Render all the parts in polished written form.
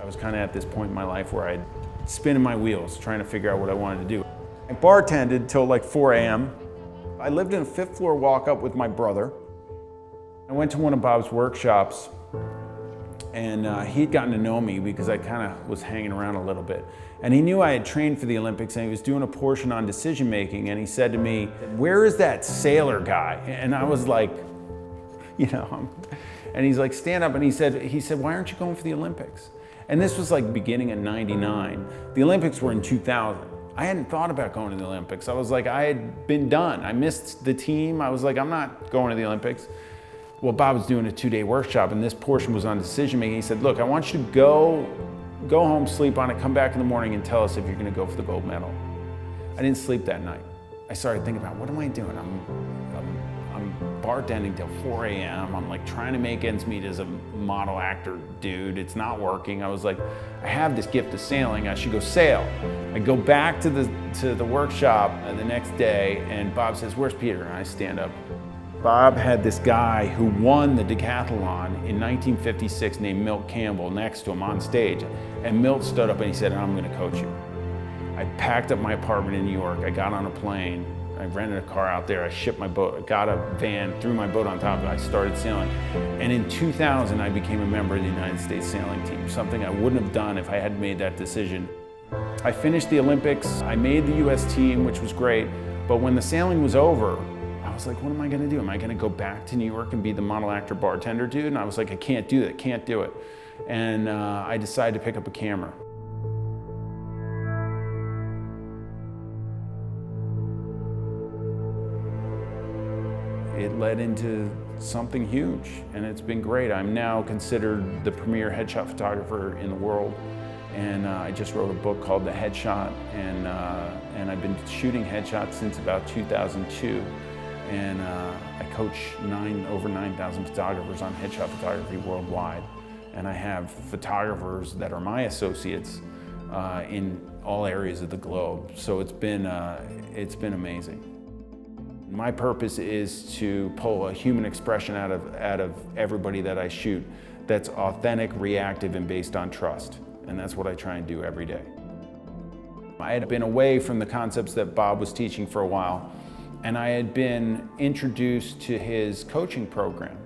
I was kind of at this point in my life where I'd spinning my wheels, trying to figure out what I wanted to do. I bartended till like 4 a.m. I lived in a 5th floor walk-up with my brother. I went to one of Bob's workshops, and he'd gotten to know me because I kind of was hanging around a little bit. And he knew I had trained for the Olympics, and he was doing a portion on decision making, and he said to me, "Where is that sailor guy?" And I was like, and he's like, "Stand up." And he said, "Why aren't you going for the Olympics?" And this was like beginning in '99. The Olympics were in 2000. I hadn't thought about going to the Olympics. I was like, I had been done. I missed the team. I was like, I'm not going to the Olympics. Well, Bob was doing a 2-day workshop, and this portion was on decision making. He said, "Look, I want you to go home, sleep on it, come back in the morning and tell us if you're gonna go for the gold medal." I didn't sleep that night. I started thinking about, what am I doing? I'm bartending till 4 a.m. I'm like trying to make ends meet as a model actor dude. It's not working. I was like, I have this gift of sailing. I should go sail. I go back to the workshop the next day, and Bob says, "Where's Peter?" And I stand up. Bob had this guy who won the decathlon in 1956 named Milt Campbell next to him on stage. And Milt stood up and he said, "I'm gonna coach you." I packed up my apartment in New York. I got on a plane. I rented a car out there. I shipped my boat. I got a van, threw my boat on top of it. I started sailing. And in 2000, I became a member of the United States sailing team, something I wouldn't have done if I hadn't made that decision. I finished the Olympics. I made the US team, which was great. But when the sailing was over, I was like, what am I gonna do? Am I gonna go back to New York and be the model actor bartender dude? And I was like, I can't do that, can't do it. And I decided to pick up a camera. It led into something huge, and it's been great. I'm now considered the premier headshot photographer in the world. And I just wrote a book called The Headshot, and I've been shooting headshots since about 2002. And I coach over 9,000 photographers on headshot photography worldwide. And I have photographers that are my associates in all areas of the globe. So it's been amazing. My purpose is to pull a human expression out of everybody that I shoot that's authentic, reactive, and based on trust. And that's what I try and do every day. I had been away from the concepts that Bob was teaching for a while, and I had been introduced to his coaching program.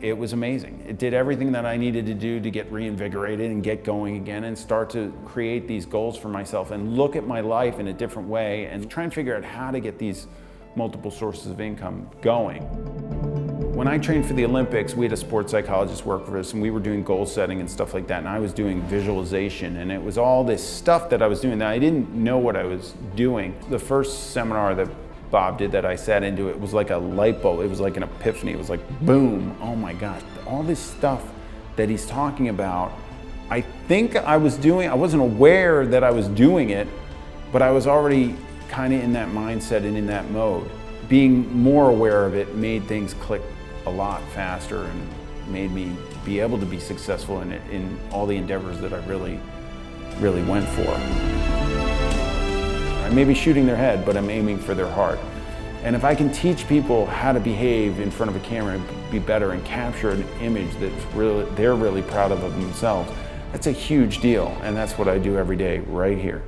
It was amazing. It did everything that I needed to do to get reinvigorated and get going again and start to create these goals for myself and look at my life in a different way and try and figure out how to get these multiple sources of income going. When I trained for the Olympics, we had a sports psychologist work for us, and we were doing goal setting and stuff like that, and I was doing visualization, and it was all this stuff that I was doing that I didn't know what I was doing. The first seminar that Bob did that I sat into, it was like a light bulb. It was like an epiphany. It was like, boom, oh my gosh, all this stuff that he's talking about, I think I was doing. I wasn't aware that I was doing it, but I was already kind of in that mindset and in that mode. Being more aware of it made things click a lot faster and made me be able to be successful in all the endeavors that I really went for. I may be shooting their head, but I'm aiming for their heart. And if I can teach people how to behave in front of a camera and be better and capture an image that they're really proud of themselves, that's a huge deal. And that's what I do every day right here.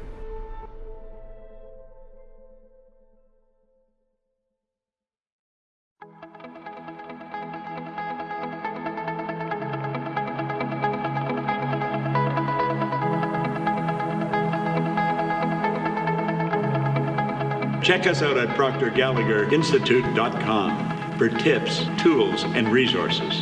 Check us out at ProctorGallagherInstitute.com for tips, tools, and resources.